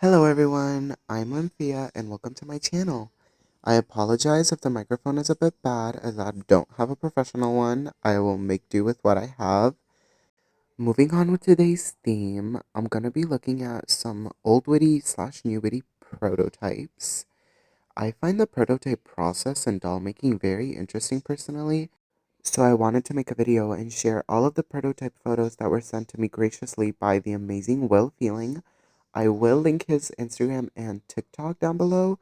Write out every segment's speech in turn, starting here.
Hello everyone, I'm Lxmphea and welcome to my channel. I apologize if the microphone is a bit bad as I don't have a professional one. I will make do with what I have. Moving on with today's theme, I'm going to be looking at some old Witty / new Witty prototypes. I find the prototype process and doll making very interesting personally, so I wanted to make a video and share all of the prototype photos that were sent to me graciously by the amazing Will Feeling. I will link his Instagram and TikTok down below.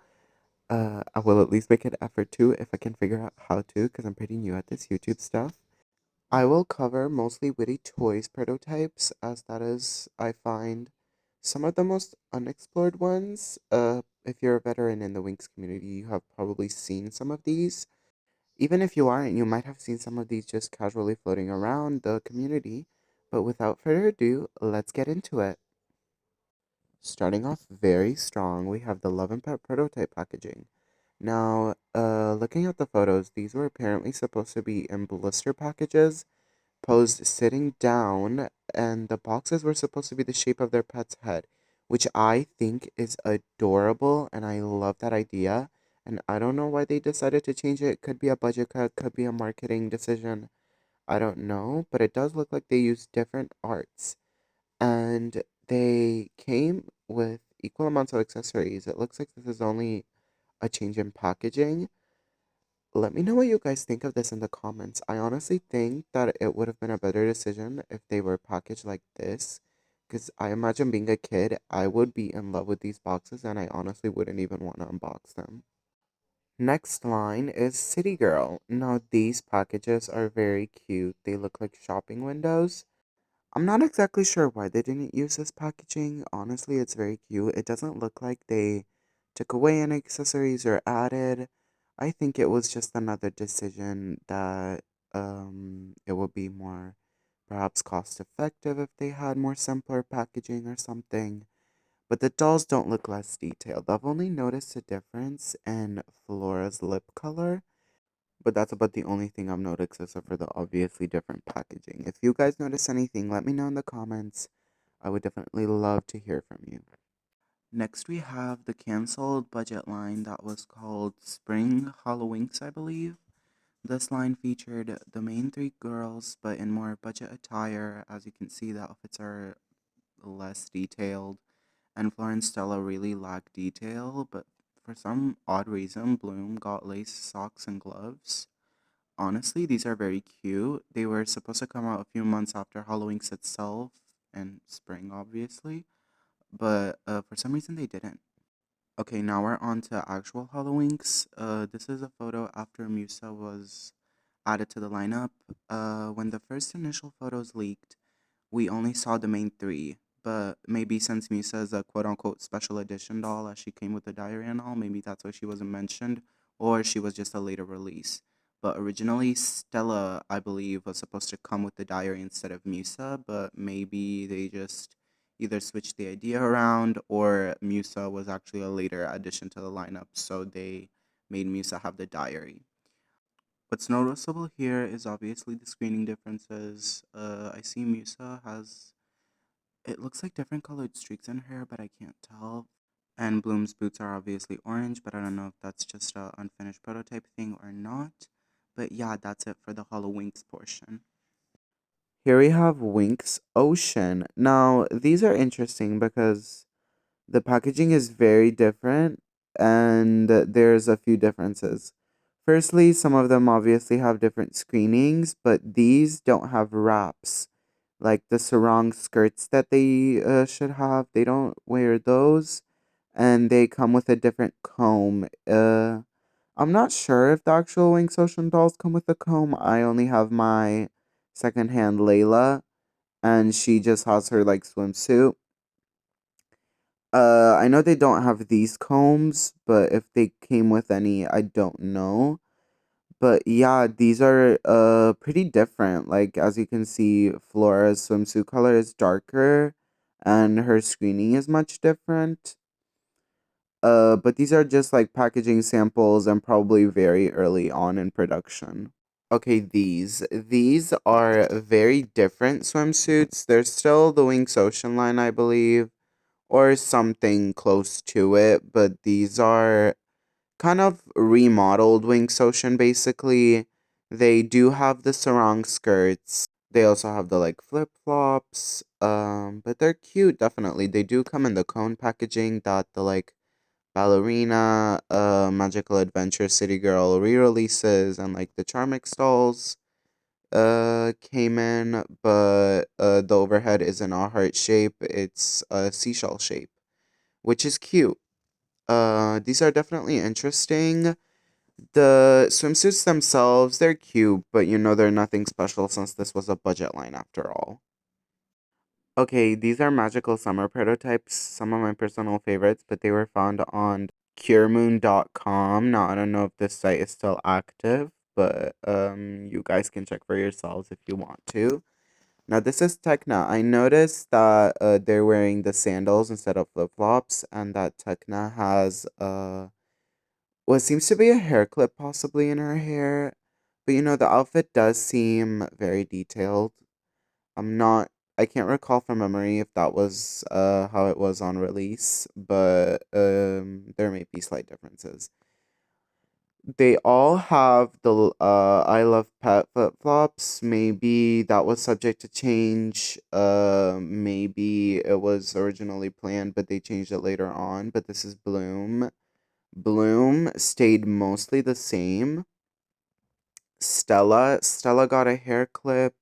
I will at least make an effort to if I can figure out how to because I'm pretty new at this YouTube stuff. I will cover mostly Witty Toys prototypes as that is, I find, some of the most unexplored ones. If you're a veteran in the Winx community, you have probably seen some of these. Even if you aren't, you might have seen some of these just casually floating around the community. But without further ado, let's get into it. Starting off very strong, we have the Love and Pet prototype packaging. Now, looking at the photos, these were apparently supposed to be in blister packages, posed sitting down, and the boxes were supposed to be the shape of their pet's head, which I think is adorable, and I love that idea. And I don't know why they decided to change it. Could be a budget cut, could be a marketing decision. I don't know, but it does look like they used different arts. And they came with equal amounts of accessories. It looks like this is only a change in packaging. Let me know what you guys think of this in the comments. I honestly think that it would have been a better decision if they were packaged like this. Because I imagine being a kid, I would be in love with these boxes and I honestly wouldn't even want to unbox them. Next line is City Girl. Now these packages are very cute. They look like shopping windows. I'm not exactly sure why they didn't use this packaging. Honestly, it's very cute. It doesn't look like they took away any accessories or added. I think it was just another decision that it would be more perhaps cost effective if they had more simpler packaging or something. But the dolls don't look less detailed. I've only noticed a difference in Flora's lip color, but that's about the only thing I've noticed except for the obviously different packaging. If you guys notice anything, let me know in the comments. I would definitely love to hear from you. Next, we have the canceled budget line that was called Spring Halloweenks, I believe. This line featured the main three girls, but in more budget attire. As you can see, the outfits are less detailed, and Flora and Stella really lack detail, but for some odd reason, Bloom got lace socks and gloves. Honestly, these are very cute. They were supposed to come out a few months after Halloween's itself, and spring, obviously, but for some reason they didn't. Okay, now we're on to actual Halloween's. This is a photo after Musa was added to the lineup. When the first initial photos leaked, we only saw the main three, but maybe since Musa is a quote-unquote special edition doll, as she came with the diary and all, maybe that's why she wasn't mentioned, or she was just a later release. But originally, Stella, I believe, was supposed to come with the diary instead of Musa, but maybe they just either switched the idea around, or Musa was actually a later addition to the lineup, so they made Musa have the diary. What's noticeable here is obviously the screening differences. I see Musa has, it looks like different colored streaks in her hair, but I can't tell. And Bloom's boots are obviously orange, but I don't know if that's just a unfinished prototype thing or not. But yeah, that's it for the Halloween's portion. Here we have Winx Ocean. Now, these are interesting because the packaging is very different and there's a few differences. Firstly, some of them obviously have different screenings, but these don't have wraps. Like the sarong skirts that they should have, they don't wear those, and they come with a different comb. I'm not sure if the actual Winx Ocean dolls come with a comb. I only have my secondhand Layla, and she just has her like swimsuit. I know they don't have these combs, but if they came with any, I don't know. But yeah, these are pretty different. Like as you can see, Flora's swimsuit color is darker and her screening is much different. But these are just like packaging samples and probably very early on in production. Okay, these are very different swimsuits. They're still the Winx Ocean line, I believe, or something close to it, but these are kind of remodeled Winx Ocean basically. They do have the sarong skirts. They also have the like flip-flops. But they're cute, definitely. They do come in the cone packaging that the like Ballerina, Magical Adventure City Girl re-releases and like the Charmix dolls came in, but the overhead isn't a heart shape, it's a seashell shape, which is cute. These are definitely interesting. The swimsuits themselves, they're cute, but you know they're nothing special since this was a budget line after all. Okay, these are magical summer prototypes, some of my personal favorites, but they were found on curemoon.com. Now, I don't know if this site is still active, but you guys can check for yourselves if you want to. Now, this is Tekna. I noticed that they're wearing the sandals instead of flip-flops, and that Tekna has what seems to be a hair clip possibly in her hair. But you know, the outfit does seem very detailed. I'm not I can't recall from memory if that was how it was on release, but there may be slight differences. They all have the I love pet flip-flops. Maybe that was subject to change. Maybe it was originally planned, but they changed it later on. But this is Bloom. Bloom stayed mostly the same. Stella got a hair clip,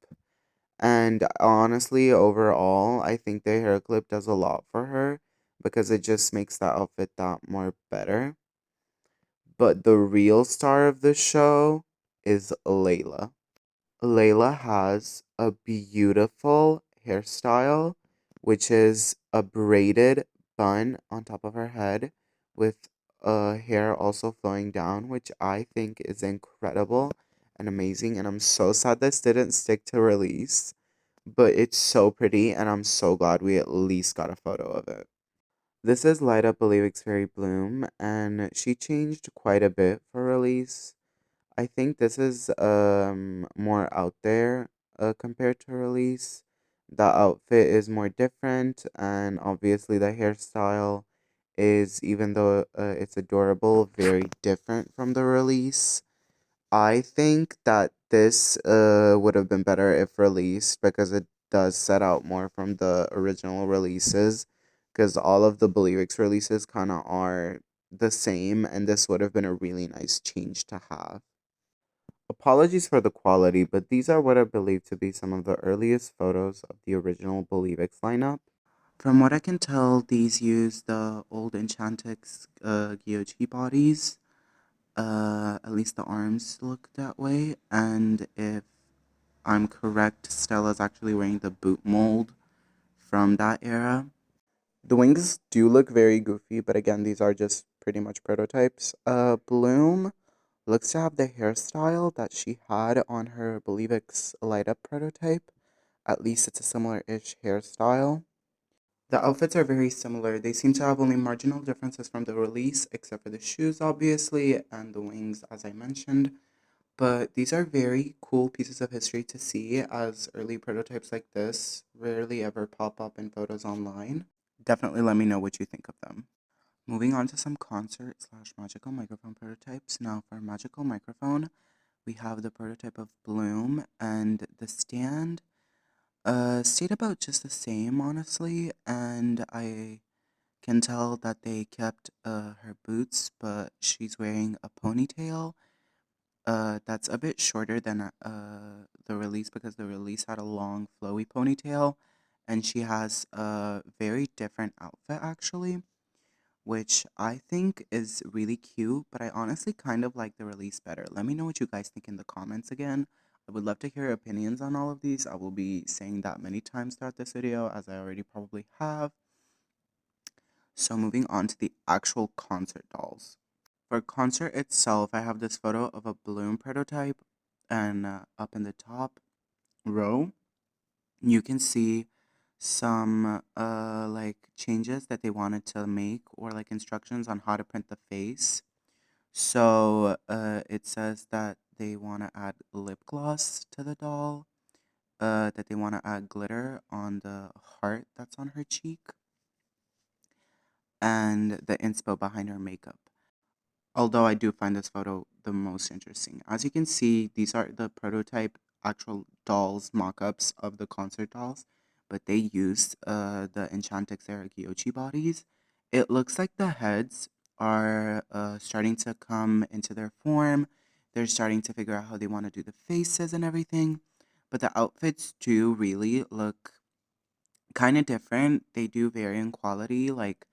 and honestly, overall, I think the hair clip does a lot for her because it just makes that outfit that more better. But the real star of the show is Layla. Layla has a beautiful hairstyle, which is a braided bun on top of her head with hair also flowing down, which I think is incredible and amazing. And I'm so sad this didn't stick to release, but it's so pretty, and I'm so glad we at least got a photo of it. This is Light Up Believix Fairy Bloom, and she changed quite a bit for release. I think this is more out there compared to release. The outfit is more different, and obviously the hairstyle is, even though it's adorable, very different from the release. I think that this would have been better if released because it does set out more from the original releases. Because all of the Believix releases kind of are the same, and this would have been a really nice change to have. Apologies for the quality, but these are what I believe to be some of the earliest photos of the original Believix lineup. From what I can tell, these use the old Enchantix GOG bodies. At least the arms look that way. And if I'm correct, Stella's actually wearing the boot mold from that era. The wings do look very goofy, but again, these are just pretty much prototypes. Bloom looks to have the hairstyle that she had on her Believix Light Up prototype. At least it's a similar-ish hairstyle. The outfits are very similar. They seem to have only marginal differences from the release, except for the shoes, obviously, and the wings, as I mentioned. But these are very cool pieces of history to see, as early prototypes like this rarely ever pop up in photos online. Definitely let me know what you think of them. Moving on to some concert slash magical microphone prototypes. Now, for magical microphone, we have the prototype of Bloom, and the stand stayed about just the same, honestly, and I can tell that they kept her boots, but she's wearing a ponytail that's a bit shorter than the release, because the release had a long flowy ponytail, and she has a very different outfit actually, which I think is really cute, but I honestly kind of like the release better. Let me know what you guys think in the comments again. I would love to hear your opinions on all of these. I will be saying that many times throughout this video, as I already probably have. So moving on to the actual concert dolls. For concert itself, I have this photo of a balloon prototype, and up in the top row, you can see some like changes that they wanted to make, or like instructions on how to print the face. So it says that they want to add lip gloss to the doll, that they want to add glitter on the heart that's on her cheek, and the inspo behind her makeup. Although I do find this photo the most interesting. As you can see, these are the prototype actual dolls mock-ups of the concert dolls, but they used the Enchantix era Gyochi bodies. It looks like the heads are starting to come into their form. They're starting to figure out how they want to do the faces and everything. But the outfits do really look kind of different. They do vary in quality. Like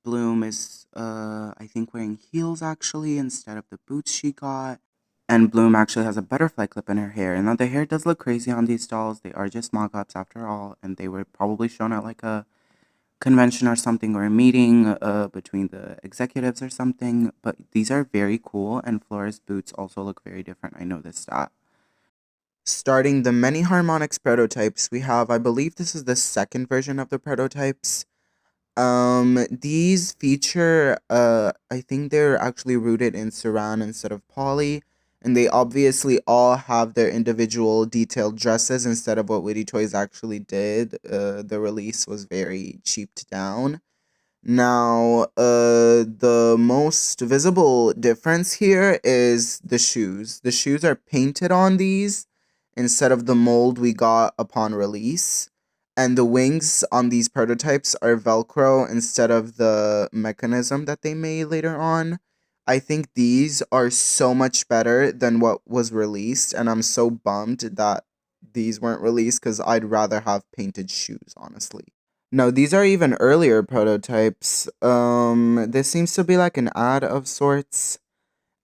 Bloom is, I think, wearing heels actually instead of the boots she got. And Bloom actually has a butterfly clip in her hair. And now the hair does look crazy on these dolls. They are just mock ups after all. And they were probably shown at like a convention or something or a meeting between the executives or something. But these are very cool. And Flora's boots also look very different. I noticed that. Starting the many Harmonics prototypes, we have, I believe this is the second version of the prototypes. These feature, I think they're actually rooted in Saran instead of Poly, and they obviously all have their individual detailed dresses instead of what Witty Toys actually did. The release was very cheaped down. Now, the most visible difference here is the shoes. The shoes are painted on these instead of the mold we got upon release. And the wings on these prototypes are Velcro instead of the mechanism that they made later on. I think these are so much better than what was released, and I'm so bummed that these weren't released because I'd rather have painted shoes, honestly. No, these are even earlier prototypes. This seems to be like an ad of sorts.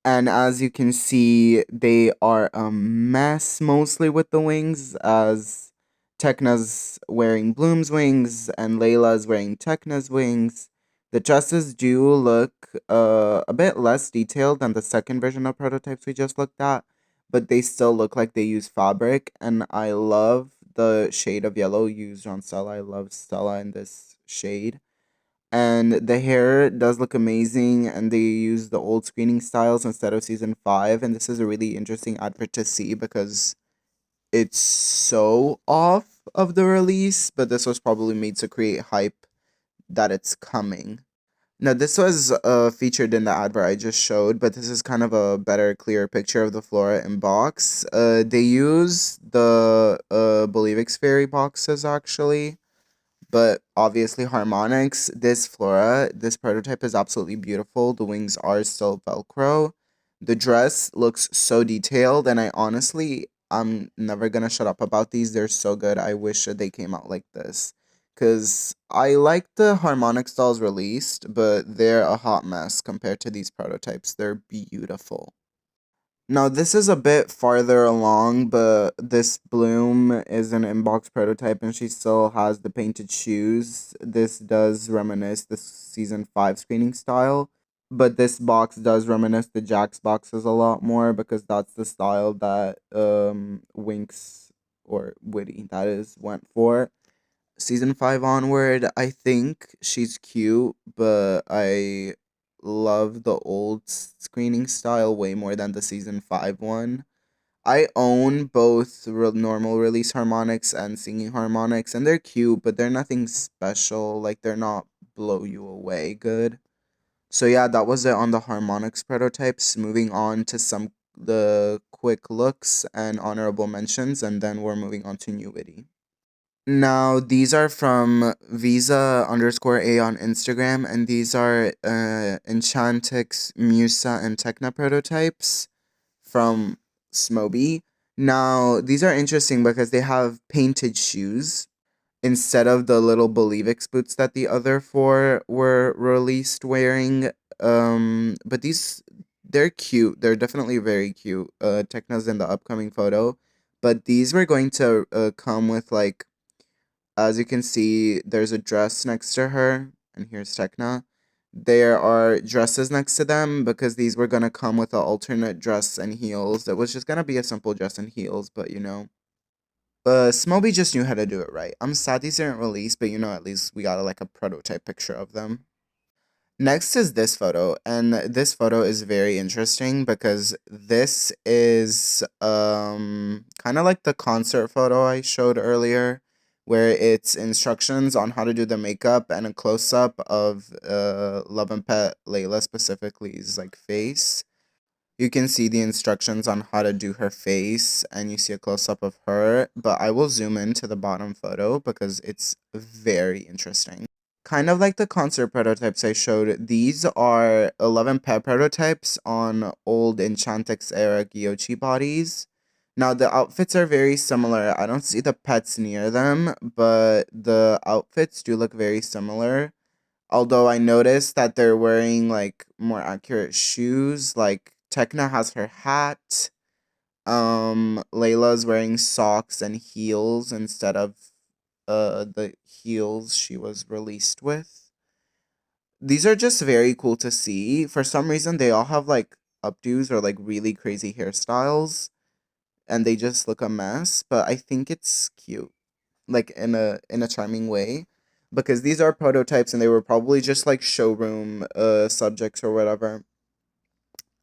And as you can see, they are a mess mostly with the wings, as Tekna's wearing Bloom's wings and Layla's wearing Tekna's wings. The dresses do look a bit less detailed than the second version of prototypes we just looked at, but they still look like they use fabric, and I love the shade of yellow used on Stella. I love Stella in this shade. And the hair does look amazing, and they use the old screening styles instead of season 5. And this is a really interesting advert to see because it's so off of the release, but this was probably made to create hype that it's coming. Now, this was featured in the advert I just showed, but this is kind of a better, clearer picture of the Flora in box. They use the Believix fairy boxes actually, but obviously Harmonics. This Flora, this prototype is absolutely beautiful. The wings are still Velcro. The dress looks so detailed, and I'm never gonna shut up about these. They're so good. I wish that they came out like this. Because I like the Harmonics dolls released, but they're a hot mess compared to these prototypes. They're beautiful. Now, this is a bit farther along, but this Bloom is an inbox prototype and she still has the painted shoes. This does reminisce the season 5 screening style, but this box does reminisce the Jax boxes a lot more because that's the style that Winx or Witty that is went for. Season 5 onward, I think she's cute, but I love the old screening style way more than the season 5 one. I own both normal release harmonics and singing harmonics, and they're cute, but they're nothing special. Like, they're not blow you away good. So yeah, that was it on the harmonics prototypes. Moving on to some the quick looks and honorable mentions, and then we're moving on to new witty. Now, these are from Visa_A on Instagram, and these are Enchantix, Musa, and Techna prototypes from Smoby. Now, these are interesting because they have painted shoes instead of the little Believix boots that the other four were released wearing. But they're cute. They're definitely very cute. Techna's in the upcoming photo. But these were going to come with like, as you can see, there's a dress next to her, and here's Tekna. There are dresses next to them because these were gonna come with an alternate dress and heels. It was just gonna be a simple dress and heels, but you know. Smoby just knew how to do it right. I'm sad these didn't release, but you know, at least we got like a prototype picture of them. Next is this photo, and this photo is very interesting because this is kind of like the concert photo I showed earlier, where it's instructions on how to do the makeup and a close-up of Lxmphea Layla specifically's like face. You can see the instructions on how to do her face, and you see a close-up of her, but I will zoom into the bottom photo because it's very interesting. Kind of like the concert prototypes I showed, these are 11 pet prototypes on old Enchantix era Gyochi bodies. Now, the outfits are very similar. I don't see the pets near them, but the outfits do look very similar. Although I noticed that they're wearing, like, more accurate shoes. Like, Tekna has her hat. Layla's wearing socks and heels instead of the heels she was released with. These are just very cool to see. For some reason, they all have like updos or like really crazy hairstyles, and they just look a mess. But I think it's cute, like in a charming way, because these are prototypes and they were probably just like showroom subjects or whatever.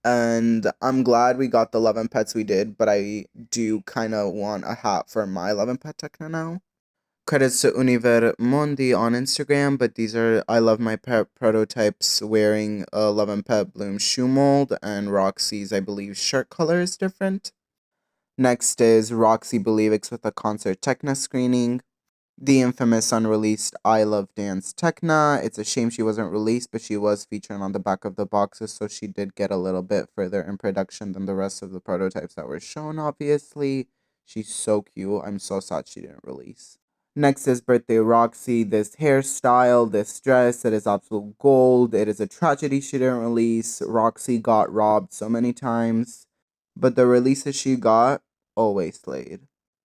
And I'm glad we got the 11 pets we did, but I do kind of want a hat for my 11 pet Tekna now. Credits to Univer Mondi on Instagram, but these are I love my pet prototypes wearing a Love and Pet Bloom shoe mold, and Roxy's, I believe, shirt color is different. Next is Roxy Believix with a concert Tekna screening. The infamous unreleased I Love Dance Tekna. It's a shame she wasn't released, but she was featured on the back of the boxes, so she did get a little bit further in production than the rest of the prototypes that were shown, obviously. She's so cute. I'm so sad she didn't release. Next is Birthday Roxy. This hairstyle, this dress, it is absolute gold. It is a tragedy she didn't release. Roxy got robbed so many times, but the releases she got always slayed.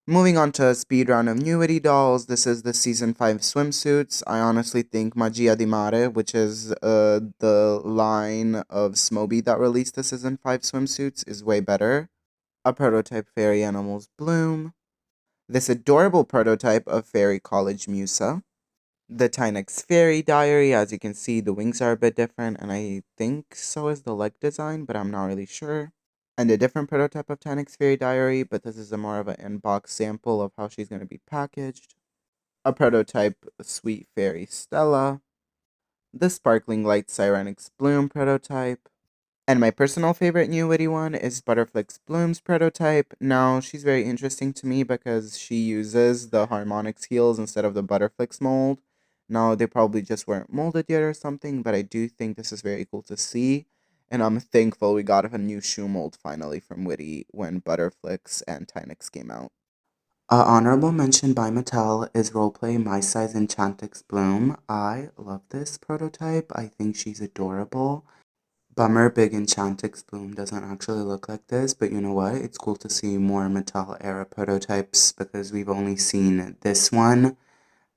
Moving on to a speedrun of new Witty dolls. This is the season 5 swimsuits. I honestly think Magia di Mare, which is the line of Smoby that released the season 5 swimsuits, is way better. A prototype Fairy Animals Bloom. This adorable prototype of Fairy College Musa. The Tynex Fairy Diary. As you can see, the wings are a bit different, and I think so is the leg design, but I'm not really sure. And a different prototype of Tynex Fairy Diary, but this is a more of an in-box sample of how she's going to be packaged. A prototype Sweet Fairy Stella. The Sparkling Light Sirenix Bloom prototype. And my personal favorite new Witty one is Butterflix Bloom's prototype. Now, she's very interesting to me because she uses the Harmonics heels instead of the Butterflix mold. Now, they probably just weren't molded yet or something, but I do think this is very cool to see. And I'm thankful we got a new shoe mold finally from Witty when Butterflix and Tynex came out. Honorable mention by Mattel is Roleplay My Size Enchantix Bloom. I love this prototype. I think she's adorable. Bummer Big Enchantix Bloom doesn't actually look like this, but you know what? It's cool to see more Mattel era prototypes because we've only seen this one.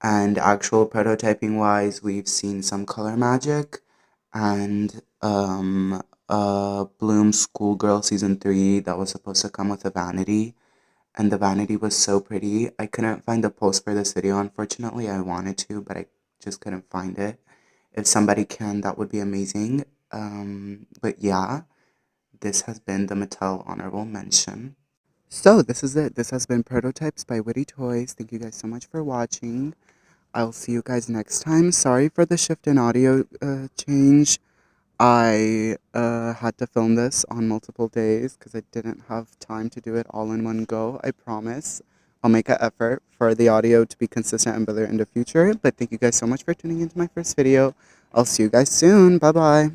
And actual prototyping wise, we've seen some color magic and Bloom Schoolgirl Season 3 that was supposed to come with a vanity. And the vanity was so pretty. I couldn't find the post for this video, unfortunately. I wanted to, but I just couldn't find it. If somebody can, that would be amazing. But yeah, this has been the Mattel Honorable Mention. So this is it. This has been Prototypes by Witty Toys. Thank you guys so much for watching. I'll see you guys next time. Sorry for the shift in audio change. I had to film this on multiple days because I didn't have time to do it all in one go. I promise. I'll make an effort for the audio to be consistent and better in the future. But thank you guys so much for tuning into my first video. I'll see you guys soon. Bye-bye.